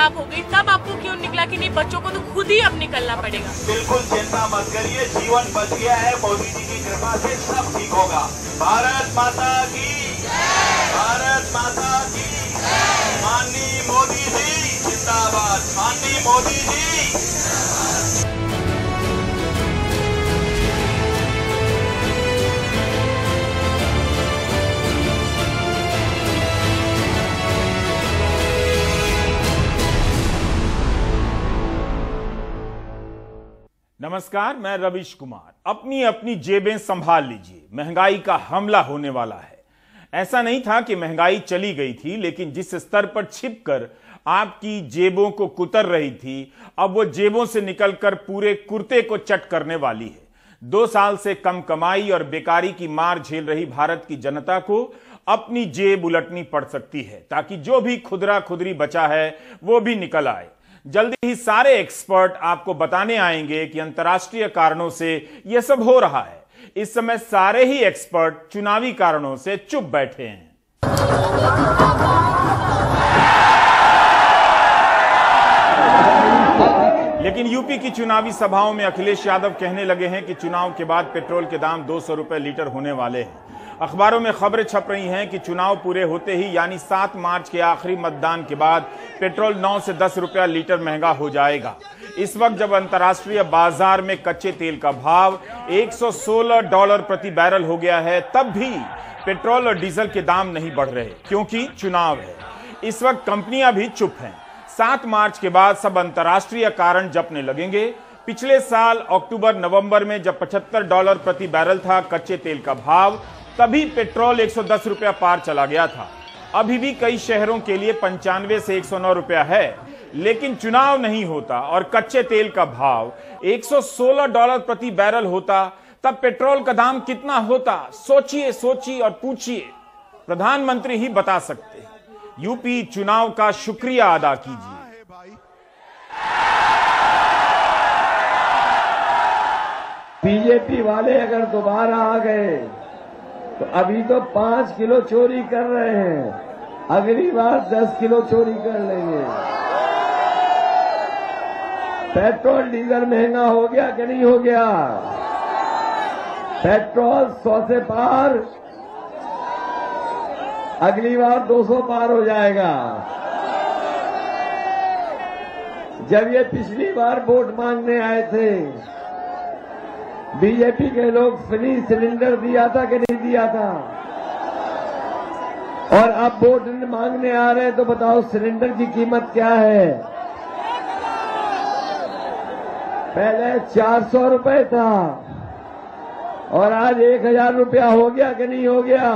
खराब हो गई, तब आपको क्यों निकला कि नहीं बच्चों को तो खुद ही अब निकलना पड़ेगा? बिल्कुल चिंता मत करिए, जीवन बच गया है, मोदी जी की कृपा से सब ठीक होगा। भारत माता की, भारत माता की, माननीय मोदी जी जिंदाबाद, माननीय मोदी जी। नमस्कार, मैं रविश कुमार। अपनी अपनी जेबें संभाल लीजिए, महंगाई का हमला होने वाला है। ऐसा नहीं था कि महंगाई चली गई थी, लेकिन जिस स्तर पर छिपकर आपकी जेबों को कुतर रही थी, अब वो जेबों से निकलकर पूरे कुर्ते को चट करने वाली है। 2 साल से कम कमाई और बेकारी की मार झेल रही भारत की जनता को अपनी जेब उलटनी पड़ सकती है, ताकि जो भी खुदरा खुदरी बचा है वो भी निकल आए। जल्दी ही सारे एक्सपर्ट आपको बताने आएंगे कि अंतर्राष्ट्रीय कारणों से यह सब हो रहा है। इस समय सारे ही एक्सपर्ट चुनावी कारणों से चुप बैठे हैं। लेकिन यूपी की चुनावी सभाओं में अखिलेश यादव कहने लगे हैं कि चुनाव के बाद पेट्रोल के दाम 200 रुपए लीटर होने वाले हैं। अखबारों में खबरें छप रही हैं कि चुनाव पूरे होते ही यानी 7 मार्च के आखिरी मतदान के बाद पेट्रोल 9 से 10 रुपया लीटर महंगा हो जाएगा। इस वक्त जब अंतर्राष्ट्रीय बाजार में कच्चे तेल का भाव $116 प्रति बैरल हो गया है, तब भी पेट्रोल और डीजल के दाम नहीं बढ़ रहे, क्योंकि चुनाव है। इस वक्त कंपनियां भी चुप हैं। 7 मार्च के बाद सब अंतर्राष्ट्रीय कारण जपने लगेंगे। पिछले साल अक्टूबर नवंबर में जब $75 प्रति बैरल था कच्चे तेल का भाव, तभी पेट्रोल 110 रुपया पार चला गया था। अभी भी कई शहरों के लिए 95 से 109 रुपया है, लेकिन चुनाव नहीं होता और कच्चे तेल का भाव $116 प्रति बैरल होता, तब पेट्रोल का दाम कितना होता? सोचिए और पूछिए, प्रधानमंत्री ही बता सकते हैं। यूपी चुनाव का शुक्रिया अदा कीजिए। बीजेपी वाले अगर दोबारा आ गए तो अभी तो 5 किलो चोरी कर रहे हैं, अगली बार 10 किलो चोरी कर लेंगे। पेट्रोल डीजल महंगा हो गया कि नहीं हो गया? पेट्रोल 100 से पार, अगली बार 200 पार हो जाएगा। जब ये पिछली बार वोट मांगने आए थे, बीजेपी के लोग फ्री सिलेंडर दिया था कि नहीं दिया था? और अब वोट मांगने आ रहे हैं तो बताओ सिलेंडर की कीमत क्या है? पहले 400 रुपए था और आज 1000 रुपया हो गया कि नहीं हो गया?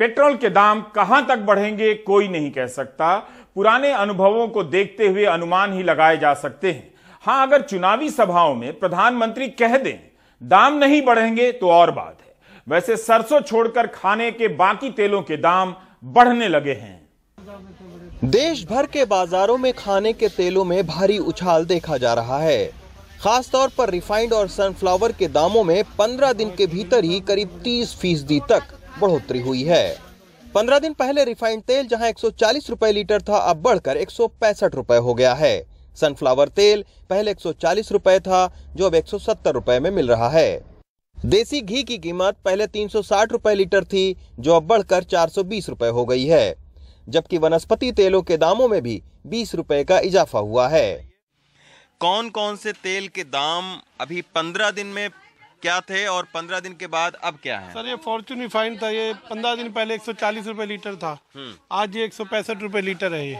पेट्रोल के दाम कहां तक बढ़ेंगे कोई नहीं कह सकता। पुराने अनुभवों को देखते हुए अनुमान ही लगाए जा सकते हैं। हाँ, अगर चुनावी सभाओं में प्रधानमंत्री कह दें दाम नहीं बढ़ेंगे तो और बात है। वैसे सरसों छोड़कर खाने के बाकी तेलों के दाम बढ़ने लगे हैं। देश भर के बाजारों में खाने के तेलों में भारी उछाल देखा जा रहा है। खासतौर पर रिफाइंड और सनफ्लावर के दामों में 15 दिन के भीतर ही करीब 30% तक बढ़ोतरी हुई है। 15 दिन पहले रिफाइंड तेल जहां 140 रुपए लीटर था, अब बढ़कर 165 रुपए हो गया है। सनफ्लावर तेल पहले 140 रुपए था, जो अब 170 रुपए में मिल रहा है। देसी घी की कीमत पहले 360 रुपए लीटर थी, जो अब बढ़कर 420 रुपए हो गई है। जबकि वनस्पति तेलों के दामों में भी 20 रुपए का इजाफा हुआ है। कौन कौन से तेल के दाम अभी 15 दिन में क्या थे और 15 दिन के बाद अब क्या है? सर, ये फॉर्च्यून रिफाइंड था, ये 15 दिन पहले 140 रुपए लीटर था, आज ये 165 रुपए लीटर है। ये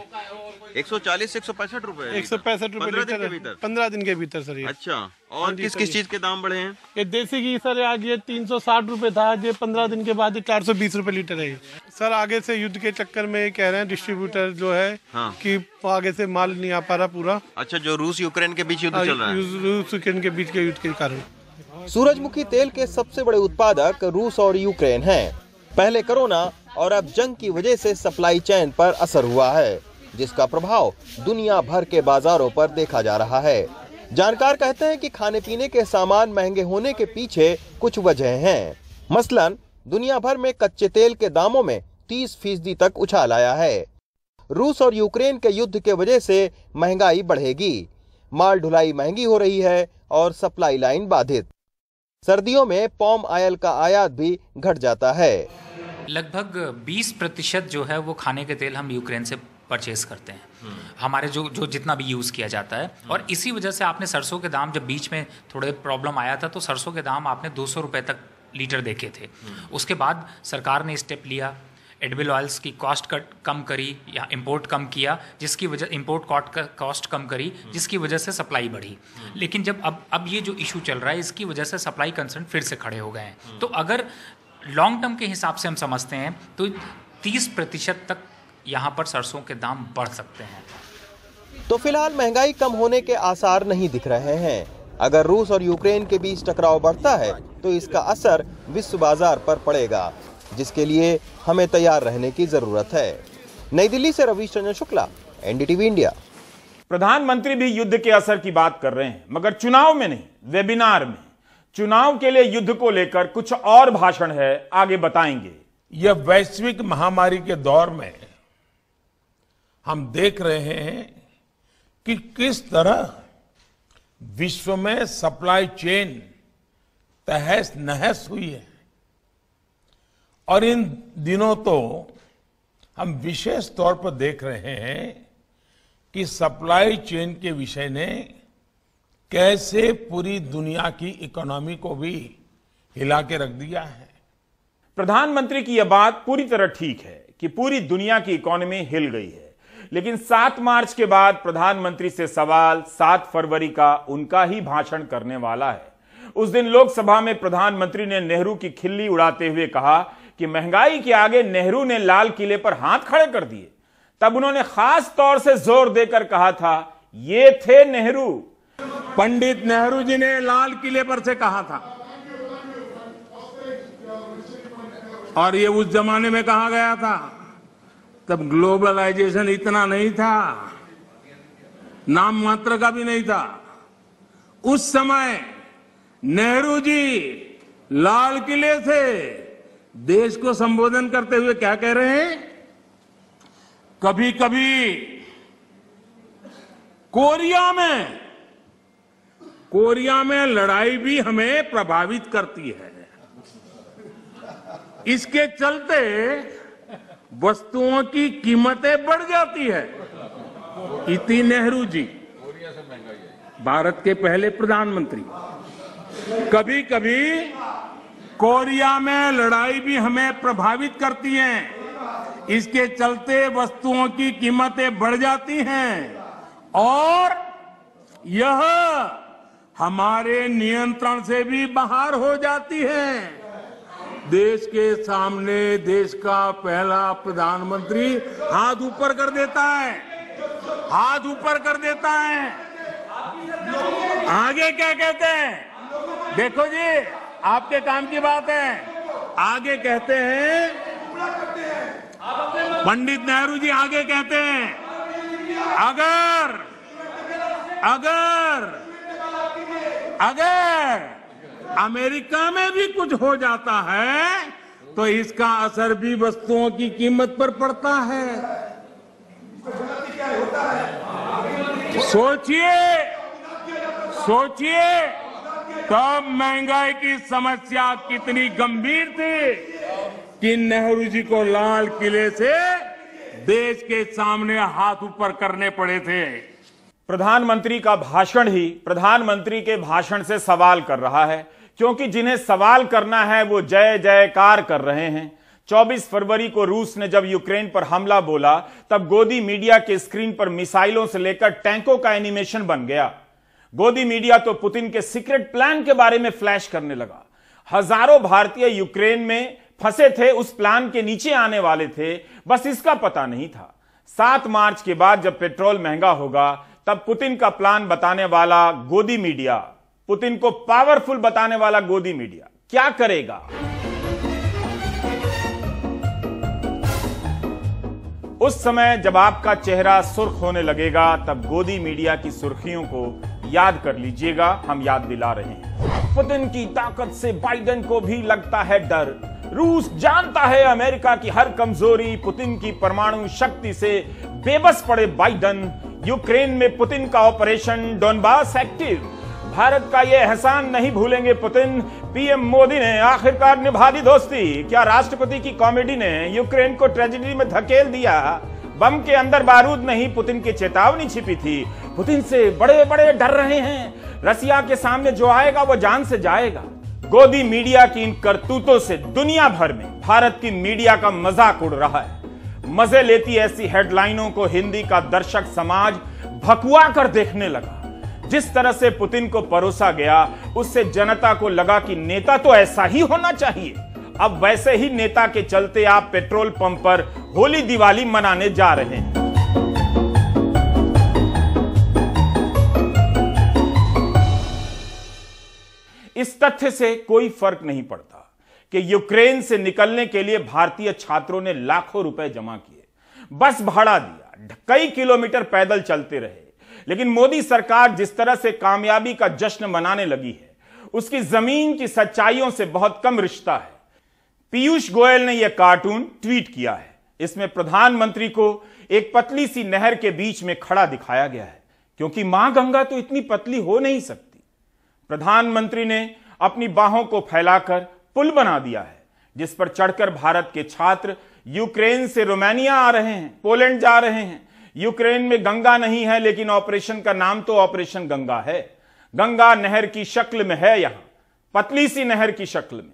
140 से 165 रुपए, 165 रुपए लीटर 15 दिन के भीतर सर। ये अच्छा, और किस किस चीज के दाम बढ़े हैं? ये देसी घी सर, आज ये 360 रुपए था, आज ये 15 दिन के बाद ये 420 रुपए लीटर है। सर, आगे से युद्ध के चक्कर में कह रहे हैं डिस्ट्रीब्यूटर जो है कि आगे से माल नहीं आ पा रहा पूरा। अच्छा, जो रूस यूक्रेन के बीच युद्ध चल रहा है, रूस यूक्रेन के बीच के युद्ध के कारण। सूरजमुखी तेल के सबसे बड़े उत्पादक रूस और यूक्रेन हैं। पहले कोरोना और अब जंग की वजह से सप्लाई चेन पर असर हुआ है, जिसका प्रभाव दुनिया भर के बाजारों पर देखा जा रहा है। जानकार कहते हैं कि खाने पीने के सामान महंगे होने के पीछे कुछ वजह हैं। मसलन दुनिया भर में कच्चे तेल के दामों में 30% तक उछाल आया है। रूस और यूक्रेन के युद्ध के वजह से महंगाई बढ़ेगी। माल ढुलाई महंगी हो रही है और सप्लाई लाइन बाधित। सर्दियों में पाम ऑयल का आयात भी घट जाता है। लगभग 20% जो है वो खाने के तेल हम यूक्रेन से परचेज करते हैं, हमारे जो जितना भी यूज़ किया जाता है। और इसी वजह से आपने सरसों के दाम, जब बीच में थोड़े प्रॉब्लम आया था तो सरसों के दाम आपने 200 रुपये तक लीटर देखे थे। उसके बाद सरकार ने स्टेप लिया, एडिबल ऑयल्स की कॉस्ट कम करी या इंपोर्ट कम किया, जिसकी वजह इंपोर्ट कॉस्ट कम करी, जिसकी वजह से सप्लाई बढ़ी। लेकिन जब अब ये जो इशू चल रहा है, इसकी वजह से सप्लाई कंसर्न फिर से खड़े हो गए हैं। तो अगर लॉन्ग टर्म के हिसाब से हम समझते हैं तो 30% तक यहाँ पर सरसों के दाम बढ़ सकते हैं। तो फिलहाल महंगाई कम होने के आसार नहीं दिख रहे हैं। अगर रूस और यूक्रेन के बीच टकराव बढ़ता है तो इसका असर विश्व बाजार पर पड़ेगा, जिसके लिए हमें तैयार रहने की जरूरत है। नई दिल्ली से रवीश चंद्र शुक्ला, एनडीटीवी इंडिया। प्रधानमंत्री भी युद्ध के असर की बात कर रहे हैं, मगर चुनाव में नहीं, वेबिनार में। चुनाव के लिए युद्ध को लेकर कुछ और भाषण है, आगे बताएंगे। यह वैश्विक महामारी के दौर में हम देख रहे हैं कि किस तरह विश्व में सप्लाई चेन तहस नहस हुई है। और इन दिनों तो हम विशेष तौर पर देख रहे हैं कि सप्लाई चेन के विषय ने कैसे पूरी दुनिया की इकोनॉमी को भी हिला के रख दिया है। प्रधानमंत्री की यह बात पूरी तरह ठीक है कि पूरी दुनिया की इकोनॉमी हिल गई है, लेकिन 7 मार्च के बाद प्रधानमंत्री से सवाल 7 फरवरी का उनका ही भाषण करने वाला है। उस दिन लोकसभा में प्रधानमंत्री ने नेहरू की खिल्ली उड़ाते हुए कहा कि महंगाई के आगे नेहरू ने लाल किले पर हाथ खड़े कर दिए। तब उन्होंने खास तौर से जोर देकर कहा था, ये थे नेहरू। पंडित नेहरू जी ने लाल किले पर से कहा था, और ये उस जमाने में कहा गया था। तब ग्लोबलाइजेशन इतना नहीं था, नाम मात्र का भी नहीं था। उस समय नेहरू जी लाल किले से देश को संबोधन करते हुए क्या कह रहे हैं? कभी कभी कोरिया में लड़ाई भी हमें प्रभावित करती है। इसके चलते वस्तुओं की कीमतें बढ़ जाती है। इति नेहरू जी, भारत के पहले प्रधानमंत्री। कभी कभी कोरिया में लड़ाई भी हमें प्रभावित करती है, इसके चलते वस्तुओं की कीमतें बढ़ जाती हैं और यह हमारे नियंत्रण से भी बाहर हो जाती है। देश के सामने देश का पहला प्रधानमंत्री हाथ ऊपर कर देता है, हाथ ऊपर कर देता है। आगे क्या कहते हैं? देखो जी, आपके काम की बात है। आगे कहते हैं, पंडित नेहरू जी आगे कहते हैं, अगर अमेरिका में भी कुछ हो जाता है तो इसका असर भी वस्तुओं की कीमत पर पड़ता है। सोचिए तब महंगाई की समस्या कितनी गंभीर थी कि नेहरू जी को लाल किले से देश के सामने हाथ ऊपर करने पड़े थे। प्रधानमंत्री का भाषण ही प्रधानमंत्री के भाषण से सवाल कर रहा है, क्योंकि जिन्हें सवाल करना है वो जय जयकार कर रहे हैं। 24 फरवरी को रूस ने जब यूक्रेन पर हमला बोला, तब गोदी मीडिया के स्क्रीन पर मिसाइलों से लेकर टैंकों का एनिमेशन बन गया। गोदी मीडिया तो पुतिन के सीक्रेट प्लान के बारे में फ्लैश करने लगा। हजारों भारतीय यूक्रेन में फंसे थे, उस प्लान के नीचे आने वाले थे, बस इसका पता नहीं था। 7 मार्च के बाद जब पेट्रोल महंगा होगा, तब पुतिन का प्लान बताने वाला गोदी मीडिया, पुतिन को पावरफुल बताने वाला गोदी मीडिया क्या करेगा? उस समय जब आपका चेहरा सुर्ख होने लगेगा, तब गोदी मीडिया की सुर्खियों को याद कर लीजिएगा। हम याद दिला रहे हैं। पुतिन की ताकत से बाइडेन को भी लगता है डर। रूस जानता है अमेरिका की हर कमजोरी, पुतिन की परमाणु शक्ति से बेबस पड़े बाइडन, यूक्रेन में पुतिन का ऑपरेशन डोनबास एक्टिव, भारत का ये एहसान नहीं भूलेंगे पुतिन, पीएम मोदी ने आखिरकार निभा दी दोस्ती, क्या राष्ट्रपति की कॉमेडी ने यूक्रेन को ट्रेजेडी में धकेल दिया, बम के अंदर बारूद नहीं पुतिन की चेतावनी छिपी थी, पुतिन से बड़े बड़े डर रहे हैं, रसिया के सामने जो आएगा वो जान से जाएगा। गोदी मीडिया की इन करतूतों से दुनिया भर में भारत की मीडिया का मजाक उड़ रहा है। मजे लेती ऐसी हेडलाइनों को हिंदी का दर्शक समाज भकुआ कर देखने लगा। जिस तरह से पुतिन को परोसा गया उससे जनता को लगा कि नेता तो ऐसा ही होना चाहिए। अब वैसे ही नेता के चलते आप पेट्रोल पंप पर होली दिवाली मनाने जा रहे हैं। इस तथ्य से कोई फर्क नहीं पड़ता कि यूक्रेन से निकलने के लिए भारतीय छात्रों ने लाखों रुपए जमा किए, बस भाड़ा दिया, कई किलोमीटर पैदल चलते रहे, लेकिन मोदी सरकार जिस तरह से कामयाबी का जश्न मनाने लगी है उसकी जमीन की सच्चाइयों से बहुत कम रिश्ता है। पीयूष गोयल ने यह कार्टून ट्वीट किया है। इसमें प्रधानमंत्री को एक पतली सी नहर के बीच में खड़ा दिखाया गया है, क्योंकि मां गंगा तो इतनी पतली हो नहीं सकती। प्रधानमंत्री ने अपनी बाहों को फैलाकर पुल बना दिया है जिस पर चढ़कर भारत के छात्र यूक्रेन से रोमानिया आ रहे हैं, पोलैंड जा रहे हैं। यूक्रेन में गंगा नहीं है, लेकिन ऑपरेशन का नाम तो ऑपरेशन गंगा है। गंगा नहर की शक्ल में है, यहां पतली सी नहर की शक्ल में।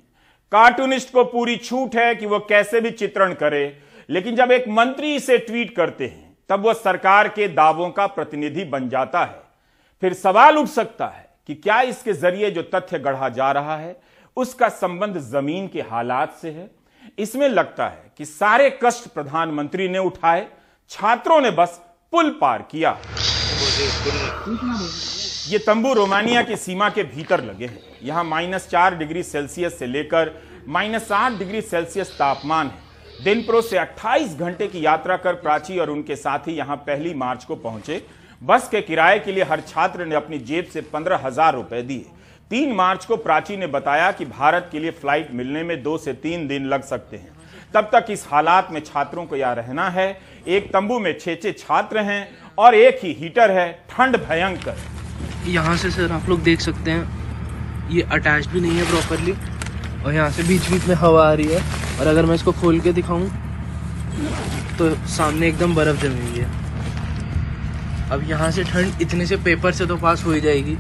कार्टूनिस्ट को पूरी छूट है कि वह कैसे भी चित्रण करे, लेकिन जब एक मंत्री इसे ट्वीट करते हैं तब वह सरकार के दावों का प्रतिनिधि बन जाता है। फिर सवाल उठ सकता है कि क्या इसके जरिए जो तथ्य गढ़ा जा रहा है उसका संबंध जमीन के हालात से है। इसमें लगता है कि सारे कष्ट प्रधानमंत्री ने उठाए, छात्रों ने बस पुल पार किया। ये तंबू रोमानिया की सीमा के भीतर लगे हैं। यहां -4 डिग्री सेल्सियस से लेकर -8 डिग्री सेल्सियस तापमान है। दिनप्रो से 28 घंटे की यात्रा कर प्राची और उनके साथी यहां 1 मार्च को पहुंचे। बस के किराए के लिए हर छात्र ने अपनी जेब से 15,000 रुपए दिए। 3 मार्च को प्राची ने बताया कि भारत के लिए फ्लाइट मिलने में 2 से 3 दिन लग सकते हैं। तब तक इस हालात में छात्रों को यहां रहना है। एक तंबू में 6 छात्र हैं और एक ही हीटर है। ठंड भयंकर। यहाँ से सर आप लोग देख सकते हैं ये अटैच भी नहीं है प्रॉपरली, और यहाँ से बीच बीच में हवा आ रही है। और अगर मैं इसको खोल के दिखाऊं तो सामने एकदम बर्फ जमी हुई है। अब यहाँ से ठंड इतने से पेपर से तो पास हो ही जाएगी।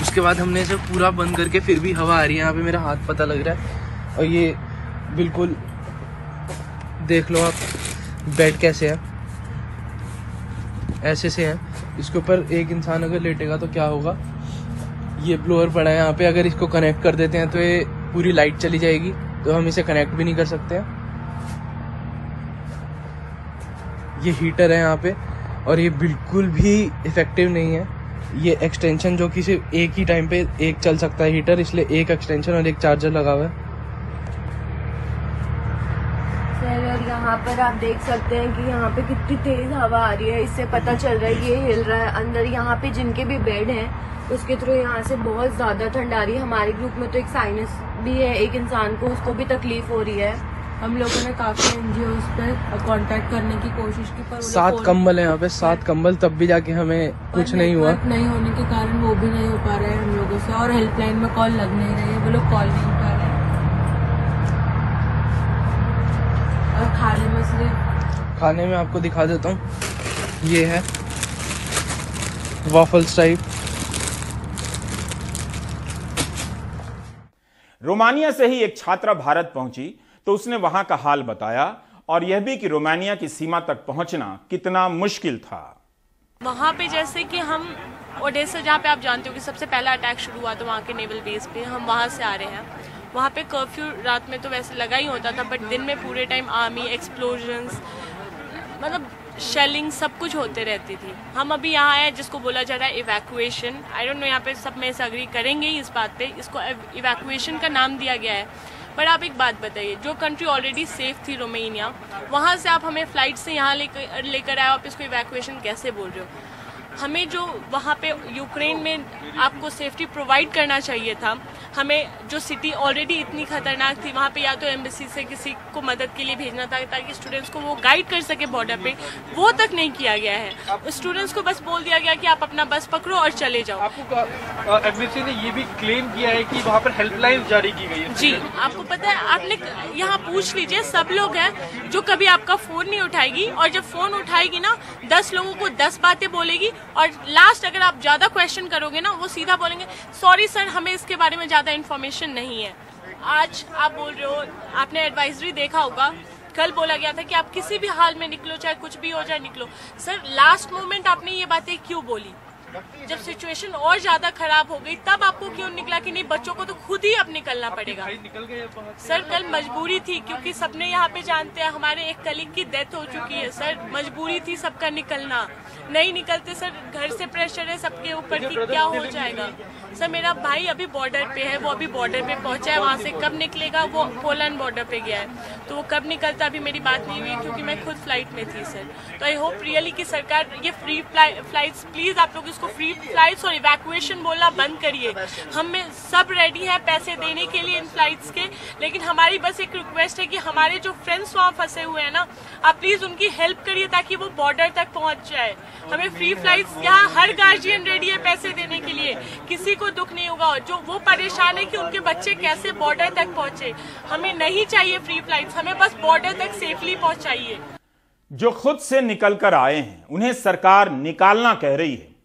उसके बाद हमने इसे पूरा बंद करके फिर भी हवा आ रही है। यहाँ पे मेरा हाथ पता लग रहा है। और ये बिल्कुल देख लो आप, बेड कैसे है, ऐसे से है। इसके ऊपर एक इंसान अगर लेटेगा तो क्या होगा। ये ब्लोअर पड़ा है यहाँ पे, अगर इसको कनेक्ट कर देते हैं तो ये पूरी लाइट चली जाएगी, तो हम इसे कनेक्ट भी नहीं कर सकते हैं। ये हीटर है यहाँ पे और ये बिल्कुल भी इफेक्टिव नहीं है। ये एक्सटेंशन जो कि सिर्फ एक ही टाइम पे एक चल सकता है हीटर, इसलिए एक एक्सटेंशन और एक चार्जर लगा हुआ है। सर और यहाँ पर आप देख सकते हैं कि यहाँ पे कितनी तेज हवा आ रही है। इससे पता चल रहा है ये हिल रहा है। अंदर यहाँ पे जिनके भी बेड हैं उसके थ्रू यहाँ से बहुत ज़्यादा ठंड आ रही है। हमारे ग्रुप में तो एक साइनस भी है, एक इंसान को, उसको भी तकलीफ हो रही है। हम लोगों ने काफ़ी NGOs पर कांटेक्ट करने की कोशिश की, पर 7 कंबल है यहाँ पे, 7 कंबल, तब भी जाके हमें कुछ नहीं हुआ। नहीं होने के कारण वो भी नहीं हो पा रहे हैं हम लोगों से, और हेल्पलाइन में कॉल लग नहीं रही है, वो लोग कॉल नहीं उठा रहे हैं। और खाने में सिर्फ खाने में आपको दिखा देता हूँ, ये है वॉफल्स टाइप। रोमानिया से ही एक छात्रा भारत पहुंची तो उसने वहां का हाल बताया, और यह भी कि रोमानिया की सीमा तक पहुंचना कितना मुश्किल था। वहाँ पे जैसे कि हम ओडेसा, जहाँ पे आप जानते हो कि सबसे पहला अटैक शुरू हुआ था वहाँ के नेवल बेस पे, हम वहाँ से आ रहे हैं। वहाँ पे कर्फ्यू रात में तो वैसे लगा ही होता था, बट दिन में पूरे टाइम आर्मी, एक्सप्लोजन्स, मतलब शेलिंग सब कुछ होते रहती थी। हम अभी यहाँ आए जिसको बोला जा रहा है इवैक्यूएशन। आई डोंट नो यहाँ पे सब में से अग्री करेंगे इस बात पे, इसको इवैक्यूएशन का नाम दिया गया है। पर आप एक बात बताइए, जो कंट्री ऑलरेडी सेफ थी रोमानिया, वहाँ से आप हमें फ्लाइट से यहाँ लेकर आए, आप इसको इवैक्यूएशन कैसे बोल रहे हो। हमें जो वहाँ पे यूक्रेन में आपको सेफ्टी प्रोवाइड करना चाहिए था, हमें जो सिटी ऑलरेडी इतनी खतरनाक थी, वहाँ पे या तो एम्बेसी से किसी को मदद के लिए भेजना था ताकि स्टूडेंट्स को वो गाइड कर सके बॉर्डर पे, वो तक नहीं किया गया है। स्टूडेंट्स को बस बोल दिया गया कि आप अपना बस पकड़ो और चले जाओ। आपको एम्बेसी ने ये भी क्लेम किया है कि वहाँ पर हेल्पलाइन जारी की गई है। जी, आपको पता है, आपने यहाँ पूछ लीजिए, सब लोग हैं जो कभी आपका फोन नहीं उठाएगी, और जब फोन उठाएगी ना 10 लोगों को 10 बातें बोलेगी, और लास्ट अगर आप ज्यादा क्वेश्चन करोगे ना वो सीधा बोलेंगे सॉरी सर, हमें इसके बारे में ज्यादा इन्फॉर्मेशन नहीं है। आज आप बोल रहे हो, आपने एडवाइजरी देखा होगा, कल बोला गया था कि आप किसी भी हाल में निकलो, चाहे कुछ भी हो जाए निकलो। सर लास्ट मोमेंट आपने ये बातें क्यों बोली? जब सिचुएशन और ज्यादा खराब हो गई तब आपको क्यों निकला कि नहीं बच्चों को तो खुद ही अब निकलना पड़ेगा? सर कल मजबूरी थी, क्योंकि सबने यहाँ पे जानते हैं हमारे एक कलीग की डेथ हो चुकी है। सर मजबूरी थी सबका निकलना, नहीं निकलते सर, घर से प्रेशर है सबके ऊपर कि क्या हो जाएगा। सर मेरा भाई अभी बॉर्डर पे है, वो अभी बॉर्डर पे पहुंचा है, वहाँ से कब निकलेगा, वो पोलैंड बॉर्डर पे गया है, तो वो कब निकलता अभी मेरी बात नहीं हुई, क्योंकि मैं खुद फ्लाइट में थी। सर तो आई होप रियली कि सरकार ये फ्री फ्लाइट्स, प्लीज आप लोग इसको फ्री फ्लाइट्स और इवैक्यूएशन बोलना बंद करिए। हम सब रेडी है पैसे देने के लिए इन फ्लाइट्स के, लेकिन हमारी बस एक रिक्वेस्ट है कि हमारे जो फ्रेंड्स वहाँ फंसे हुए हैं ना, आप प्लीज उनकी हेल्प करिए ताकि वो बॉर्डर तक पहुंच जाए। हमें फ्री फ्लाइट्स, यहाँ हर गार्जियन रेडी है पैसे देने के लिए, किसी को दुख नहीं होगा। जो वो परेशान है कि उनके बच्चे कैसे बॉर्डर तक पहुंचे, हमें नहीं चाहिए फ्री फ्लाइट्स, हमें बस बॉर्डर तक सेफली पहुंचाइए। जो खुद से निकल कर आए हैं उन्हें सरकार निकालना कह रही है।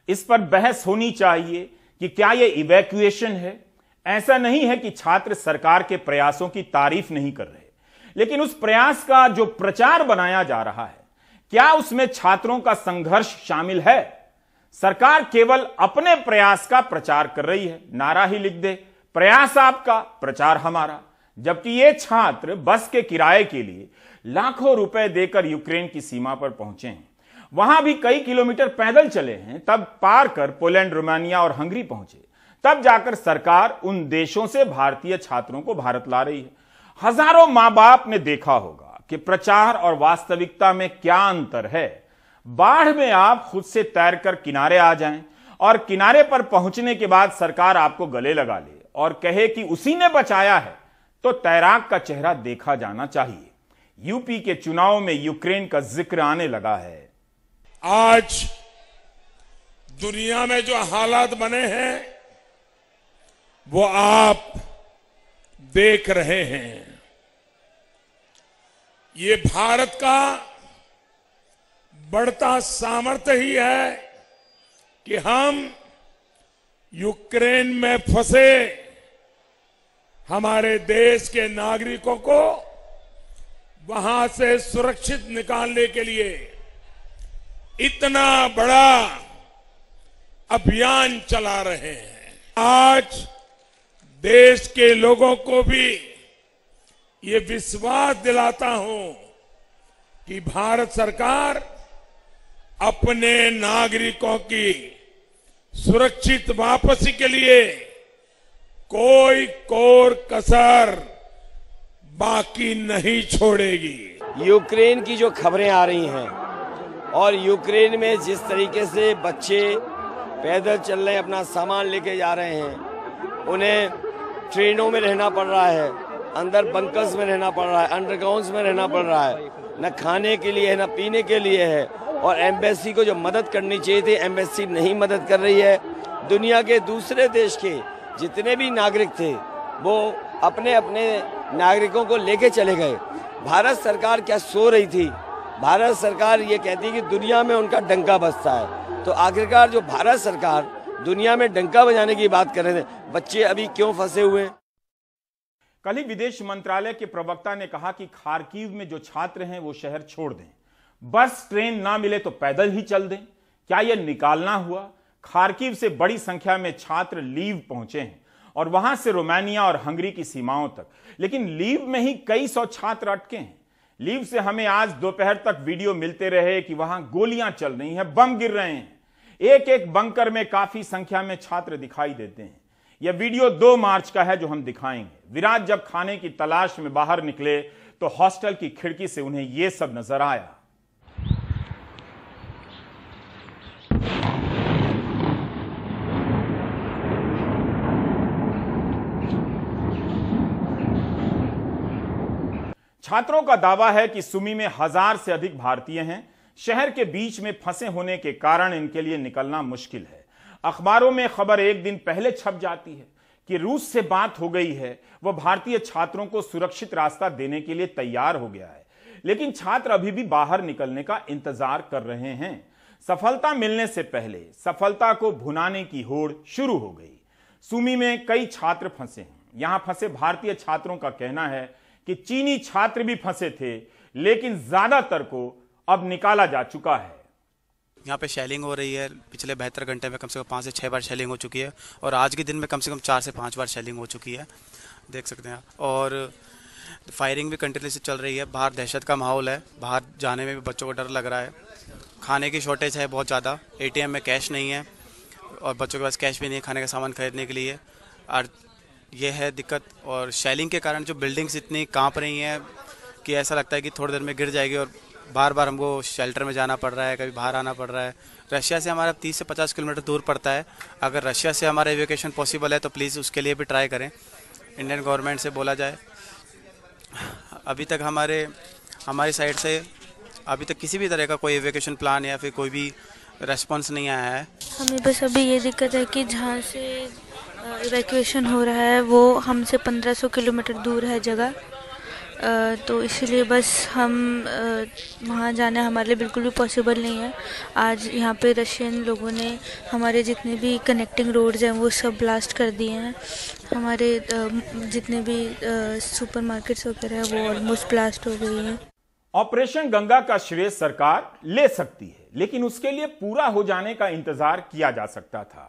इस पर बहस होनी चाहिए कि क्या यह इवैक्यूएशन है। ऐसा नहीं है कि छात्र सरकार के प्रयासों की तारीफ नहीं कर रहे, लेकिन उस प्रयास का जो प्रचार बनाया जा रहा है, क्या उसमें छात्रों का संघर्ष शामिल है? सरकार केवल अपने प्रयास का प्रचार कर रही है, नारा ही लिख दे, प्रयास आपका प्रचार हमारा। जबकि ये छात्र बस के किराए के लिए लाखों रुपए देकर यूक्रेन की सीमा पर पहुंचे हैं, वहां भी कई किलोमीटर पैदल चले हैं, तब पार कर पोलैंड, रोमानिया और हंगरी पहुंचे, तब जाकर सरकार उन देशों से भारतीय छात्रों को भारत ला रही है। हजारों मां बाप ने देखा होगा कि प्रचार और वास्तविकता में क्या अंतर है। बाढ़ में आप खुद से तैरकर किनारे आ जाएं और किनारे पर पहुंचने के बाद सरकार आपको गले लगा ले और कहे कि उसी ने बचाया है, तो तैराक का चेहरा देखा जाना चाहिए। यूपी के चुनाव में यूक्रेन का जिक्र आने लगा है। आज दुनिया में जो हालात बने हैं वो आप देख रहे हैं। ये भारत का बढ़ता सामर्थ्य ही है कि हम यूक्रेन में फंसे हमारे देश के नागरिकों को वहां से सुरक्षित निकालने के लिए इतना बड़ा अभियान चला रहे हैं। आज देश के लोगों को भी ये विश्वास दिलाता हूं कि भारत सरकार अपने नागरिकों की सुरक्षित वापसी के लिए कोई कोर कसर बाकी नहीं छोड़ेगी। यूक्रेन की जो खबरें आ रही हैं और यूक्रेन में जिस तरीके से बच्चे पैदल चल रहे हैं, अपना सामान लेके जा रहे हैं, उन्हें ट्रेनों में रहना पड़ रहा है, अंदर बंकर्स में रहना पड़ रहा है, अंडरग्राउंड्स में रहना पड़ रहा है, न खाने के लिए है न पीने के लिए है। और एम्बेसी को जो मदद करनी चाहिए थी, एम्बेसी नहीं मदद कर रही है। दुनिया के दूसरे देश के जितने भी नागरिक थे वो अपने अपने नागरिकों को लेके चले गए। भारत सरकार क्या सो रही थी? भारत सरकार ये कहती है कि दुनिया में उनका डंका बजता है, तो आखिरकार जो भारत सरकार दुनिया में डंका बजाने की बात कर रहे थे, बच्चे अभी क्यों फंसे हुए हैं? कल ही विदेश मंत्रालय के प्रवक्ता ने कहा कि खार्किव में जो छात्र हैं वो शहर छोड़ दें, बस ट्रेन ना मिले तो पैदल ही चल दें। क्या यह निकालना हुआ? खार्किव से बड़ी संख्या में छात्र लीव पहुंचे हैं और वहां से रोमानिया और हंगरी की सीमाओं तक, लेकिन लीव में ही कई सौ छात्र अटके हैं। लीव से हमें आज दोपहर तक वीडियो मिलते रहे कि वहां गोलियां चल रही हैं, बम गिर रहे हैं। एक एक बंकर में काफी संख्या में छात्र दिखाई देते हैं। यह वीडियो 2 मार्च का है जो हम दिखाएंगे। विराज जब खाने की तलाश में बाहर निकले तो हॉस्टल की खिड़की से उन्हें यह सब नजर आया। छात्रों का दावा है कि सुमी में 1000 से अधिक भारतीय हैं। शहर के बीच में फंसे होने के कारण इनके लिए निकलना मुश्किल है। अखबारों में खबर एक दिन पहले छप जाती है कि रूस से बात हो गई है, वह भारतीय छात्रों को सुरक्षित रास्ता देने के लिए तैयार हो गया है, लेकिन छात्र अभी भी बाहर निकलने का इंतजार कर रहे हैं। सफलता मिलने से पहले सफलता को भुनाने की होड़ शुरू हो गई। सुमी में कई छात्र फंसे हैं। यहां फंसे भारतीय छात्रों का कहना है कि चीनी छात्र भी फंसे थे, लेकिन ज्यादातर को अब निकाला जा चुका है। यहाँ पे शेलिंग हो रही है। पिछले 72 घंटे में कम से कम 5 से 6 बार शेलिंग हो चुकी है और आज के दिन में कम से कम 4 से 5 बार शेलिंग हो चुकी है, देख सकते हैं। और फायरिंग भी कंटिन्यूसली चल रही है। बाहर दहशत का माहौल है। बाहर जाने में भी बच्चों को डर लग रहा है। खाने की शॉर्टेज है बहुत ज़्यादा। ATM में कैश नहीं है और बच्चों के पास कैश भी नहीं है खाने का सामान खरीदने के लिए, और ये है दिक्कत। और शेलिंग के कारण जो बिल्डिंग्स इतनी कांप रही हैं कि ऐसा लगता है कि थोड़ी देर में गिर जाएगी और बार बार हमको शेल्टर में जाना पड़ रहा है, कभी बाहर आना पड़ रहा है। रशिया से हमारा 30 से 50 किलोमीटर दूर पड़ता है। अगर रशिया से हमारा एविकेशन पॉसिबल है तो प्लीज़ उसके लिए भी ट्राई करें, इंडियन गवर्नमेंट से बोला जाए। अभी तक हमारी साइड से अभी तक किसी भी तरह का कोई एविकेशन प्लान या फिर कोई भी रेस्पॉन्स नहीं आया है। हमें बस अभी ये दिक्कत है कि जहाँ से इवैक्यूएशन हो रहा है वो हमसे 1500 किलोमीटर दूर है जगह, तो इसलिए बस हम वहाँ जाना हमारे लिए बिल्कुल भी पॉसिबल नहीं है। आज यहाँ पे रशियन लोगों ने हमारे जितने भी कनेक्टिंग रोड्स हैं वो सब ब्लास्ट कर दिए हैं। हमारे जितने भी सुपरमार्केट्स वगैरह हैं वो ऑलमोस्ट ब्लास्ट हो गई हैं। ऑपरेशन गंगा का श्रेय सरकार ले सकती है, लेकिन उसके लिए पूरा हो जाने का इंतजार किया जा सकता था।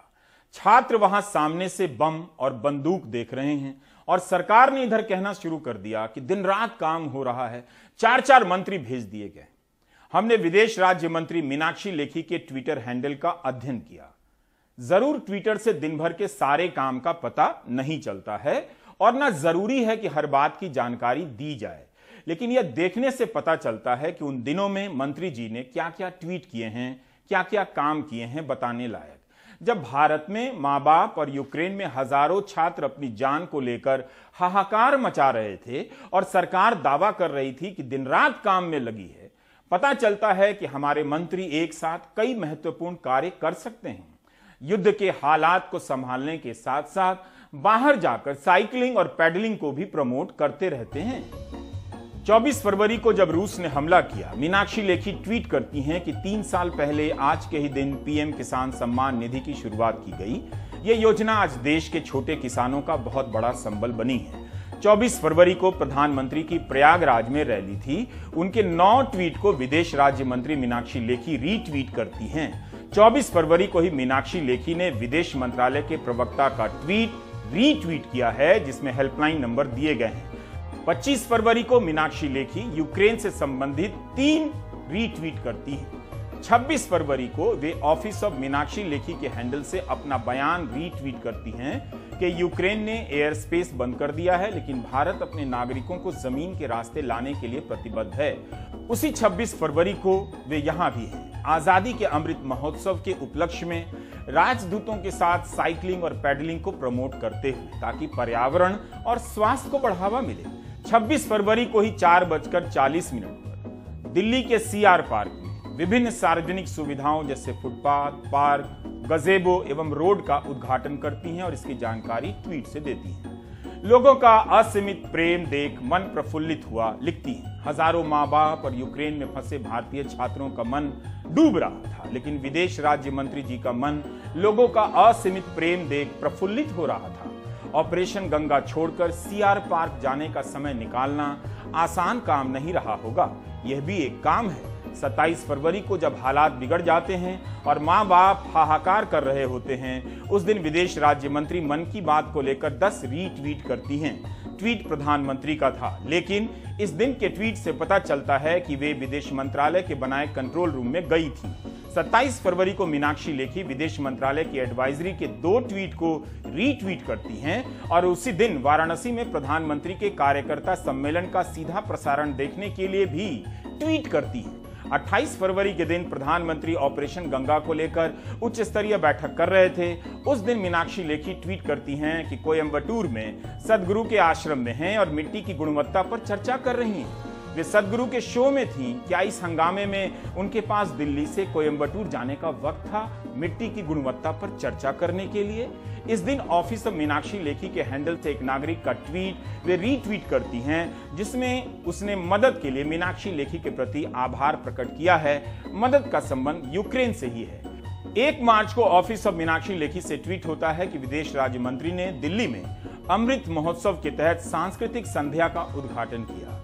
छात्र वहां सामने से बम और बंदूक देख रहे हैं और सरकार ने इधर कहना शुरू कर दिया कि दिन रात काम हो रहा है। 4 मंत्री भेज दिए गए। हमने विदेश राज्य मंत्री मीनाक्षी लेखी के ट्विटर हैंडल का अध्ययन किया। जरूर ट्विटर से दिन भर के सारे काम का पता नहीं चलता है और ना जरूरी है कि हर बात की जानकारी दी जाए, लेकिन यह देखने से पता चलता है कि उन दिनों में मंत्री जी ने क्या क्या ट्वीट किए हैं, क्या क्या काम किए हैं बताने लायक। जब भारत में माँ बाप और यूक्रेन में हजारों छात्र अपनी जान को लेकर हाहाकार मचा रहे थे और सरकार दावा कर रही थी कि दिन रात काम में लगी है, पता चलता है कि हमारे मंत्री एक साथ कई महत्वपूर्ण कार्य कर सकते हैं। युद्ध के हालात को संभालने के साथ साथ बाहर जाकर साइकिलिंग और पैडलिंग को भी प्रमोट करते रहते हैं। 24 फरवरी को जब रूस ने हमला किया, मीनाक्षी लेखी ट्वीट करती हैं कि 3 साल पहले आज के ही दिन पीएम किसान सम्मान निधि की शुरुआत की गई। यह योजना आज देश के छोटे किसानों का बहुत बड़ा संबल बनी है। 24 फरवरी को प्रधानमंत्री की प्रयागराज में रैली थी। उनके 9 ट्वीट को विदेश राज्य मंत्री मीनाक्षी लेखी रीट्वीट करती हैं। 24 फरवरी को ही मीनाक्षी लेखी ने विदेश मंत्रालय के प्रवक्ता का ट्वीट रीट्वीट किया है, जिसमें हेल्पलाइन नंबर दिए गए हैं। 25 फरवरी को मीनाक्षी लेखी यूक्रेन से संबंधित 3 रीट्वीट करती हैं। 26 फरवरी को वे ऑफिस ऑफ मीनाक्षी लेखी के हैंडल से अपना बयान रीट्वीट करती हैं कि यूक्रेन ने एयर स्पेस बंद कर दिया है, लेकिन भारत अपने नागरिकों को जमीन के रास्ते लाने के लिए प्रतिबद्ध है। उसी 26 फरवरी को वे यहां भी हैं। आजादी के अमृत महोत्सव के उपलक्ष्य में राजदूतों के साथ साइकिलिंग और पैडलिंग को प्रमोट करते हुए, ताकि पर्यावरण और स्वास्थ्य को बढ़ावा मिले। 26 फरवरी को ही 4:40 पर दिल्ली के CR पार्क में विभिन्न सार्वजनिक सुविधाओं जैसे फुटपाथ, पार्क, गजेबो एवं रोड का उद्घाटन करती हैं और इसकी जानकारी ट्वीट से देती हैं। लोगों का असीमित प्रेम देख मन प्रफुल्लित हुआ, लिखती हैं। हजारों माँ बाप और यूक्रेन में फंसे भारतीय छात्रों का मन डूब रहा था, लेकिन विदेश राज्य मंत्री जी का मन लोगों का असीमित प्रेम देख प्रफुल्लित हो रहा था। ऑपरेशन गंगा छोड़कर CR पार्क जाने का समय निकालना आसान काम नहीं रहा होगा। यह भी एक काम है। 27 फरवरी को जब हालात बिगड़ जाते हैं और माँ बाप हाहाकार कर रहे होते हैं, उस दिन विदेश राज्य मंत्री मन की बात को लेकर 10 रीट्वीट करती हैं। ट्वीट प्रधानमंत्री का था, लेकिन इस दिन के ट्वीट से पता चलता है कि वे विदेश मंत्रालय के बनाए कंट्रोल रूम में गई थी। 27 फरवरी को मीनाक्षी लेखी विदेश मंत्रालय की एडवाइजरी के 2 ट्वीट को रीट्वीट करती हैं और उसी दिन वाराणसी में प्रधानमंत्री के कार्यकर्ता सम्मेलन का सीधा प्रसारण देखने के लिए भी ट्वीट करती हैं। 28 फरवरी के दिन प्रधानमंत्री ऑपरेशन गंगा को लेकर उच्च स्तरीय बैठक कर रहे थे। उस दिन मीनाक्षी लेखी ट्वीट करती हैं कि कोयम्बटूर में सदगुरु के आश्रम में हैं और मिट्टी की गुणवत्ता पर चर्चा कर रही हैं। वे सदगुरु के शो में थीं। क्या इस हंगामे में उनके पास दिल्ली से कोयम्बटूर जाने का वक्त था मिट्टी की गुणवत्ता पर चर्चा करने के लिए? इस दिन ऑफिस ऑफ मीनाक्षी लेखी के हैंडल से एक नागरिक का ट्वीट वे रीट्वीट करती हैं, जिसमें उसने मदद के लिए मीनाक्षी लेखी के प्रति आभार प्रकट किया है। मदद का संबंध यूक्रेन से ही है। 1 मार्च को ऑफिस ऑफ मीनाक्षी लेखी से ट्वीट होता है कि विदेश राज्य मंत्री ने दिल्ली में अमृत महोत्सव के तहत सांस्कृतिक संध्या का उद्घाटन किया।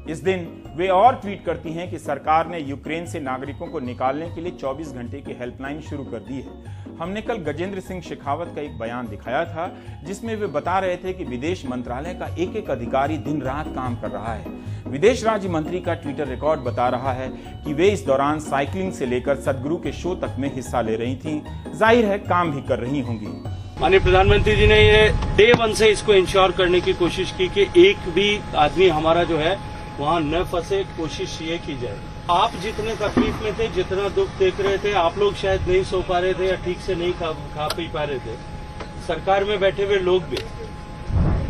इस दिन वे और ट्वीट करती हैं कि सरकार ने यूक्रेन से नागरिकों को निकालने के लिए 24 घंटे की हेल्पलाइन शुरू कर दी है। हमने कल गजेंद्र सिंह शेखावत का एक बयान दिखाया था, जिसमें वे बता रहे थे कि विदेश मंत्रालय का एक अधिकारी दिन रात काम कर रहा है। विदेश राज्य मंत्री का ट्विटर रिकॉर्ड बता रहा है कि वे इस दौरान साइकिलिंग से लेकर सदगुरु के शो तक में हिस्सा ले रही थीं। जाहिर है काम भी कर रही होंगी। माननीय प्रधानमंत्री जी ने ये डे 1 से इसको इंश्योर करने की कोशिश की कि एक भी आदमी हमारा जो है वहाँ न फंसे, कोशिश ये की जाए। आप जितने तकलीफ में थे, जितना दुख देख रहे थे, आप लोग शायद नहीं सो पा रहे थे या ठीक से नहीं खा पी पा रहे थे। सरकार में बैठे हुए लोग भी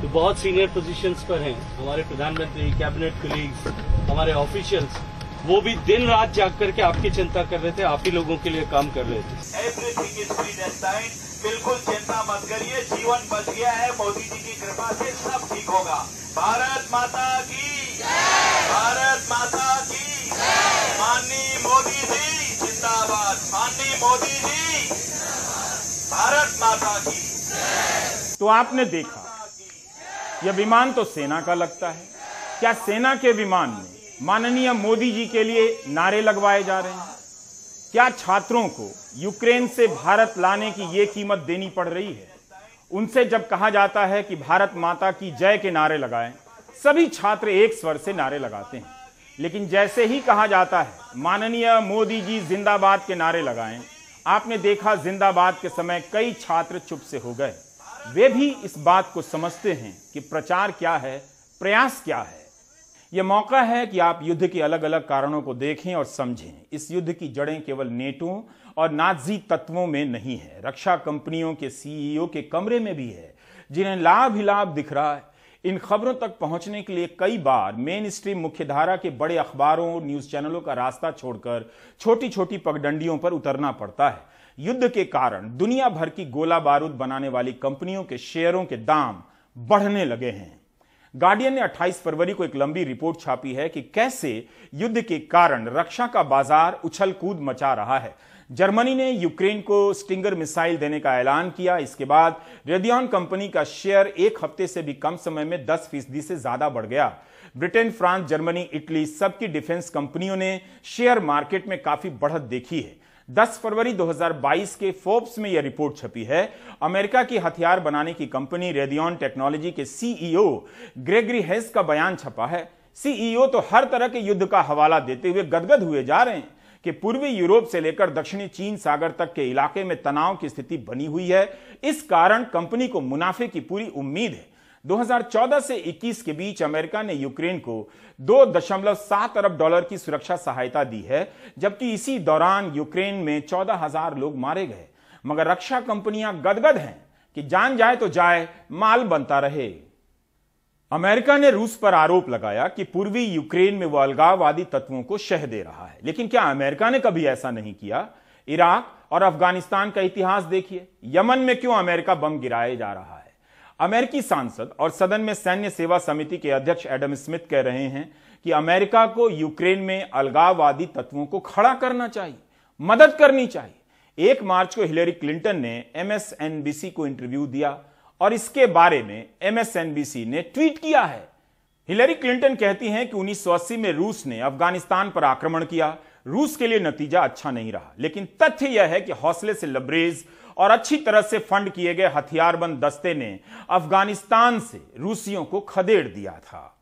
तो बहुत सीनियर पोजीशंस पर हैं, हमारे प्रधानमंत्री, कैबिनेट कलीग्स, हमारे ऑफिशियल्स, वो भी दिन रात जाग करके आपकी चिंता कर रहे थे, आप ही लोगों के लिए काम कर रहे थे। एवरीथिंग इज प्रीडेस्टाइन्ड, बिल्कुल चिंता मत करिए, जीवन बच गया है, मोदी जी की कृपा से सब ठीक होगा। भारत माता की जय, भारत माता की जय, माननीय मोदी जी जिंदाबाद, माननीय मोदी जी, भारत माता की जय। तो आपने देखा, यह विमान तो सेना का लगता है। क्या सेना के विमान में माननीय मोदी जी के लिए नारे लगवाए जा रहे हैं? क्या छात्रों को यूक्रेन से भारत लाने की ये कीमत देनी पड़ रही है? उनसे जब कहा जाता है कि भारत माता की जय के नारे लगाएं, सभी छात्र एक स्वर से नारे लगाते हैं। लेकिन जैसे ही कहा जाता है माननीय मोदी जी जिंदाबाद के नारे लगाएं, आपने देखा जिंदाबाद के समय कई छात्र चुप से हो गए। वे भी इस बात को समझते हैं कि प्रचार क्या है, प्रयास क्या है। यह मौका है कि आप युद्ध के अलग अलग कारणों को देखें और समझें। इस युद्ध की जड़ें केवल नेटो और नाजी तत्वों में नहीं है, रक्षा कंपनियों के सीईओ के कमरे में भी है, जिन्हें लाभ ही लाभ दिख रहा है। इन खबरों तक पहुंचने के लिए कई बार मेन स्ट्रीम मुख्यधारा के बड़े अखबारों, न्यूज चैनलों का रास्ता छोड़कर छोटी छोटी पगडंडियों पर उतरना पड़ता है। युद्ध के कारण दुनिया भर की गोला बारूद बनाने वाली कंपनियों के शेयरों के दाम बढ़ने लगे हैं। गार्डियन ने 28 फरवरी को एक लंबी रिपोर्ट छापी है कि कैसे युद्ध के कारण रक्षा का बाजार उछल कूद मचा रहा है। जर्मनी ने यूक्रेन को स्टिंगर मिसाइल देने का ऐलान किया। इसके बाद रेडियन कंपनी का शेयर एक हफ्ते से भी कम समय में 10% से ज्यादा बढ़ गया। ब्रिटेन, फ्रांस, जर्मनी, इटली सबकी डिफेंस कंपनियों ने शेयर मार्केट में काफी बढ़त देखी है। 10 फरवरी 2022 के फोर्ब्स में यह रिपोर्ट छपी है। अमेरिका की हथियार बनाने की कंपनी रेडियन टेक्नोलॉजी के सीईओ ग्रेगरी हेस का बयान छपा है। सीईओ तो हर तरह के युद्ध का हवाला देते हुए गदगद हुए जा रहे हैं कि पूर्वी यूरोप से लेकर दक्षिणी चीन सागर तक के इलाके में तनाव की स्थिति बनी हुई है। इस कारण कंपनी को मुनाफे की पूरी उम्मीद है। 2014 से 21 के बीच अमेरिका ने यूक्रेन को $2.7 अरब की सुरक्षा सहायता दी है, जबकि इसी दौरान यूक्रेन में 14,000 लोग मारे गए। मगर रक्षा कंपनियां गदगद हैं कि जान जाए तो जाए, माल बनता रहे। अमेरिका ने रूस पर आरोप लगाया कि पूर्वी यूक्रेन में वह अलगाववादी तत्वों को शह दे रहा है। लेकिन क्या अमेरिका ने कभी ऐसा नहीं किया? इराक और अफगानिस्तान का इतिहास देखिए। यमन में क्यों अमेरिका बम गिराया जा रहा है? अमेरिकी सांसद और सदन में सैन्य सेवा समिति के अध्यक्ष एडम स्मिथ कह रहे हैं कि अमेरिका को यूक्रेन में अलगाववादी तत्वों को खड़ा करना चाहिए, मदद करनी चाहिए। 1 मार्च को हिलेरी क्लिंटन ने MSNBC को इंटरव्यू दिया और इसके बारे में MSNBC ने ट्वीट किया है। हिलेरी क्लिंटन कहती हैं कि 1980 में रूस ने अफगानिस्तान पर आक्रमण किया। रूस के लिए नतीजा अच्छा नहीं रहा, लेकिन तथ्य यह है कि हौसले से लबरेज और अच्छी तरह से फंड किए गए हथियारबंद दस्ते ने अफगानिस्तान से रूसियों को खदेड़ दिया था।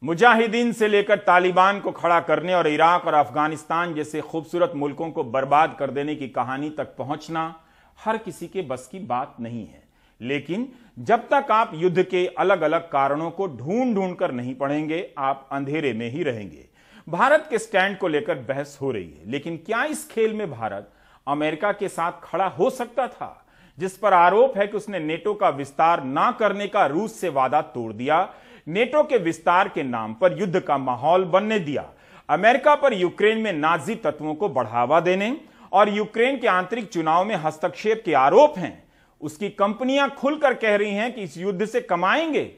मुजाहिदीन से लेकर तालिबान को खड़ा करने और इराक और अफगानिस्तान जैसे खूबसूरत मुल्कों को बर्बाद कर देने की कहानी तक पहुंचना हर किसी के बस की बात नहीं है। लेकिन जब तक आप युद्ध के अलग अलग कारणों को ढूंढ ढूंढ कर नहीं पढ़ेंगे, आप अंधेरे में ही रहेंगे। भारत के स्टैंड को लेकर बहस हो रही है, लेकिन क्या इस खेल में भारत अमेरिका के साथ खड़ा हो सकता था, जिस पर आरोप है कि उसने नेटो का विस्तार ना करने का रूस से वादा तोड़ दिया? नेटो के विस्तार के नाम पर युद्ध का माहौल बनने दिया, अमेरिका पर यूक्रेन में नाजी तत्वों को बढ़ावा देने और यूक्रेन के आंतरिक चुनाव में हस्तक्षेप के आरोप हैं। उसकी कंपनियां खुलकर कह रही हैं कि इस युद्ध से कमाएंगे।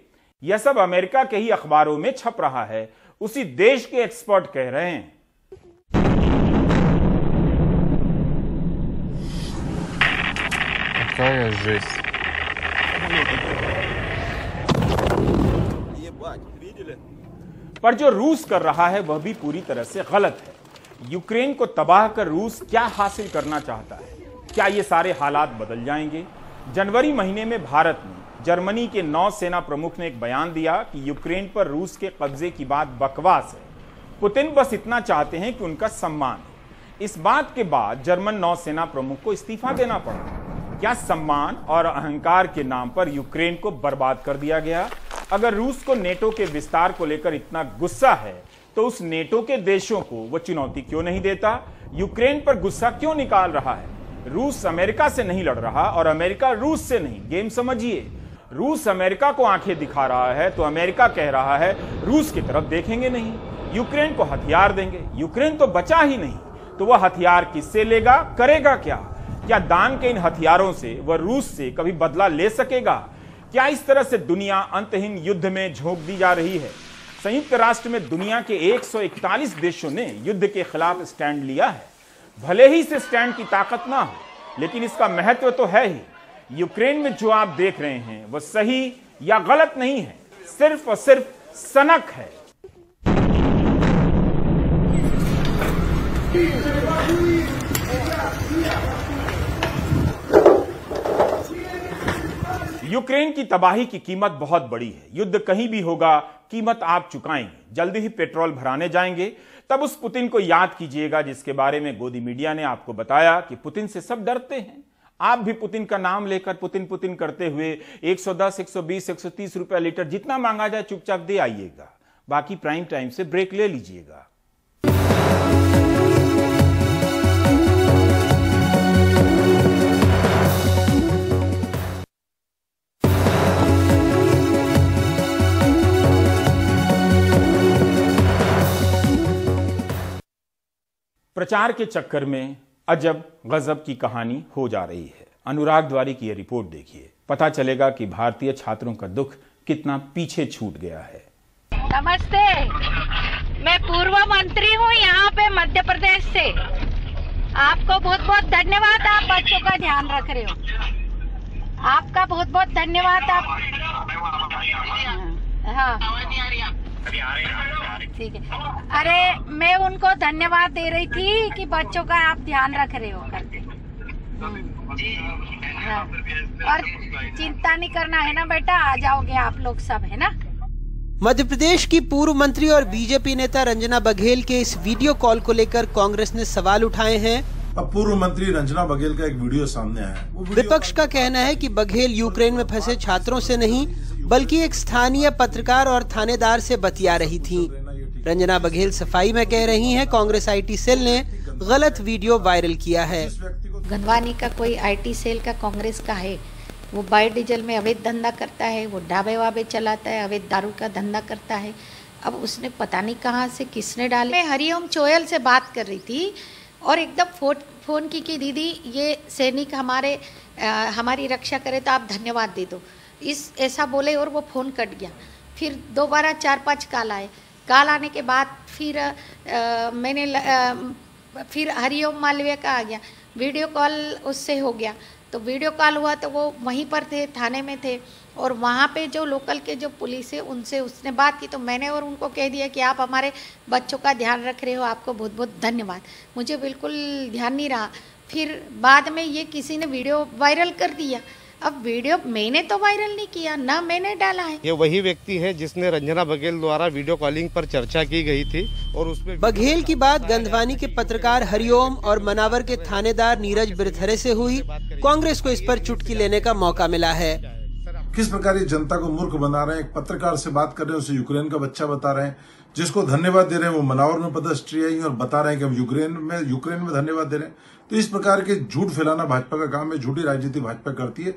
यह सब अमेरिका के ही अखबारों में छप रहा है, उसी देश के एक्सपर्ट कह रहे हैं। पर जो रूस कर रहा है वह भी पूरी तरह से गलत है। यूक्रेन को तबाह कर रूस क्या हासिल करना चाहता है? क्या ये सारे हालात बदल जाएंगे? जनवरी महीने में भारत में जर्मनी के नौसेना प्रमुख ने एक बयान दिया कि यूक्रेन पर रूस के कब्जे की बात बकवास है, पुतिन बस इतना चाहते हैं कि उनका सम्मान हो। इस बात के बाद जर्मन नौसेना प्रमुख को इस्तीफा देना पड़ा। क्या सम्मान और अहंकार के नाम पर यूक्रेन को बर्बाद कर दिया गया? अगर रूस को नेटो के विस्तार को लेकर इतना गुस्सा है तो उस नेटो के देशों को वो चुनौती क्यों नहीं देता? यूक्रेन पर गुस्सा क्यों निकाल रहा है? रूस अमेरिका से नहीं लड़ रहा और अमेरिका रूस से नहीं। गेम समझिए, रूस अमेरिका को आंखें दिखा रहा है तो अमेरिका कह रहा है रूस की तरफ देखेंगे नहीं, यूक्रेन को हथियार देंगे। यूक्रेन तो बचा ही नहीं, तो वह हथियार किससे लेगा, करेगा क्या? क्या दान के इन हथियारों से वह रूस से कभी बदला ले सकेगा? क्या इस तरह से दुनिया अंतहीन युद्ध में झोंक दी जा रही है? संयुक्त राष्ट्र में दुनिया के 141 देशों ने युद्ध के खिलाफ स्टैंड लिया है। भले ही इस स्टैंड की ताकत ना हो, लेकिन इसका महत्व तो है ही। यूक्रेन में जो आप देख रहे हैं वह सही या गलत नहीं है, सिर्फ और सिर्फ सनक है। यूक्रेन की तबाही की कीमत बहुत बड़ी है। युद्ध कहीं भी होगा, कीमत आप चुकाएंगे। जल्दी ही पेट्रोल भराने जाएंगे। तब उस पुतिन को याद कीजिएगा जिसके बारे में गोदी मीडिया ने आपको बताया कि पुतिन से सब डरते हैं। आप भी पुतिन का नाम लेकर पुतिन पुतिन करते हुए 110, 120, 130 रुपया लीटर जितना मांगा जाए चुपचाप दे आइएगा। बाकी प्राइम टाइम से ब्रेक ले लीजिएगा। प्रचार के चक्कर में अजब गजब की कहानी हो जा रही है। अनुराग द्वारी की यह रिपोर्ट देखिए, पता चलेगा कि भारतीय छात्रों का दुख कितना पीछे छूट गया है। नमस्ते, मैं पूर्व मंत्री हूँ यहाँ पे मध्य प्रदेश से। आपको बहुत बहुत धन्यवाद, आप बच्चों का ध्यान रख रहे हो। आपका बहुत बहुत धन्यवाद। आप हाँ ठीक है। अरे मैं उनको धन्यवाद दे रही थी कि बच्चों का आप ध्यान रख रहे हो करके। हाँ। और चिंता नहीं करना है ना बेटा, आ जाओगे आप लोग सब, है ना। मध्य प्रदेश की पूर्व मंत्री और बीजेपी नेता रंजना बघेल के इस वीडियो कॉल को लेकर कांग्रेस ने सवाल उठाए हैं। अब पूर्व मंत्री रंजना बघेल का एक वीडियो सामने आया है। विपक्ष का कहना है कि बघेल यूक्रेन में फंसे छात्रों से नहीं बल्कि एक स्थानीय पत्रकार और थानेदार से बतिया रही थी। रंजना बघेल सफाई में कह रही हैं कांग्रेस आईटी सेल ने गलत वीडियो वायरल किया है। गंधवानी का कोई आईटी सेल का कांग्रेस का है, वो बायोडीजल में अवैध धंधा करता है, वो ढाबे वाबे चलाता है, अवैध दारू का धंधा करता है। अब उसने पता नहीं कहाँ से किसने डाले। मैं हरिओम चोयल से बात कर रही थी और एकदम फोन की कि दीदी ये सैनिक हमारी रक्षा करे तो आप धन्यवाद दे दो, ऐसा बोले और वो फ़ोन कट गया। फिर दोबारा 4-5 कॉल आए। कॉल आने के बाद फिर फिर हरिओम मालवीय का आ गया, वीडियो कॉल उससे हो गया। तो वीडियो कॉल हुआ तो वो वहीं पर थे, थाने में थे, और वहाँ पे जो लोकल के जो पुलिस है उनसे उसने बात की। तो मैंने और उनको कह दिया कि आप हमारे बच्चों का ध्यान रख रहे हो, आपको बहुत बहुत धन्यवाद। मुझे बिल्कुल ध्यान नहीं रहा। फिर बाद में ये किसी ने वीडियो वायरल कर दिया। अब वीडियो मैंने तो वायरल नहीं किया, ना मैंने डाला है। ये वही व्यक्ति है जिसने रंजना बघेल द्वारा वीडियो कॉलिंग पर चर्चा की गई थी और उसमें बघेल की बात गंधवानी के पत्रकार हरिओम और मनावर के थानेदार नीरज बिरथरे से हुई। कांग्रेस को इस पर चुटकी लेने का मौका मिला है। किस प्रकार ये जनता को मूर्ख बना रहे हैं। एक पत्रकार से बात कर रहे हैं, उसे यूक्रेन का बच्चा बता रहे हैं। जिसको धन्यवाद दे रहे हैं वो मनावर में पदस्ट्री आई और बता रहे हैं कि हम यूक्रेन में धन्यवाद दे रहे हैं। तो इस प्रकार के झूठ फैलाना भाजपा का काम है, झूठी राजनीति भाजपा करती है।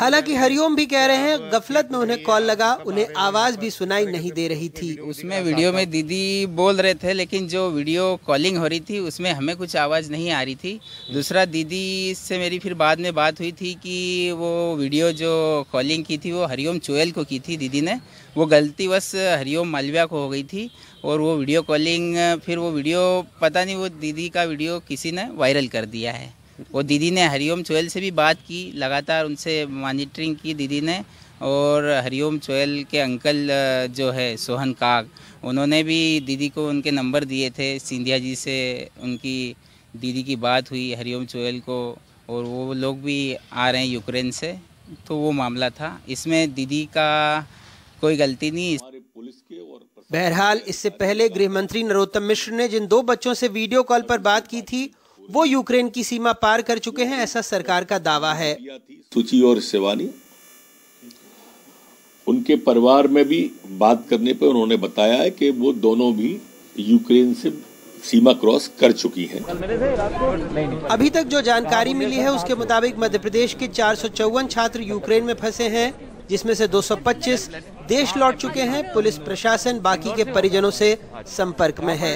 हालांकि हरिओम भी कह रहे हैं गफलत में उन्हें कॉल लगा, उन्हें आवाज भी सुनाई नहीं दे रही थी। उसमें वीडियो में दीदी बोल रहे थे, लेकिन जो वीडियो कॉलिंग हो रही थी उसमें हमें कुछ आवाज़ नहीं आ रही थी। दूसरा, दीदी से मेरी फिर बाद में बात हुई थी कि वो वीडियो जो कॉलिंग की थी वो हरिओम चोयल को की थी दीदी ने, वो गलतीवश हरिओम मालविया को हो गई थी और वो वीडियो कॉलिंग फिर वो वीडियो पता नहीं वो दीदी का वीडियो किसी ने वायरल कर दिया है। वो दीदी ने हरिओम चोयल से भी बात की, लगातार उनसे मॉनिटरिंग की दीदी ने, और हरिओम चोयल के अंकल जो है सोहन काग, उन्होंने भी दीदी को उनके नंबर दिए थे। सिंधिया जी से उनकी दीदी की बात हुई हरिओम चोयल को, और वो लोग भी आ रहे हैं यूक्रेन से, तो वो मामला था। इसमें दीदी का कोई गलती नहीं। बहरहाल इससे पहले गृह मंत्री नरोत्तम मिश्र ने जिन 2 बच्चों से वीडियो कॉल पर बात की थी वो यूक्रेन की सीमा पार कर चुके हैं, ऐसा सरकार का दावा है। सुची और शिवानी, उनके परिवार में भी बात करने पर उन्होंने बताया है कि वो दोनों भी यूक्रेन से सीमा क्रॉस कर चुकी हैं। अभी तक जो जानकारी मिली है उसके मुताबिक मध्य प्रदेश के 454 छात्र यूक्रेन में फंसे हैं, जिसमें से 225 देश लौट चुके हैं। पुलिस प्रशासन बाकी के परिजनों से संपर्क में है।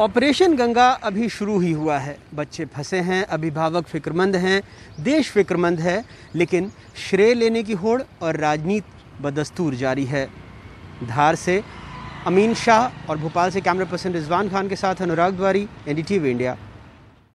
ऑपरेशन गंगा अभी शुरू ही हुआ है। बच्चे फंसे हैं, अभिभावक फिक्रमंद हैं, देश फिक्रमंद है, लेकिन श्रेय लेने की होड़ और राजनीति बदस्तूर जारी है। धार से अमीन शाह और भोपाल से कैमरा पर्सन रिजवान खान के साथ अनुराग द्वारी, NDTV इंडिया।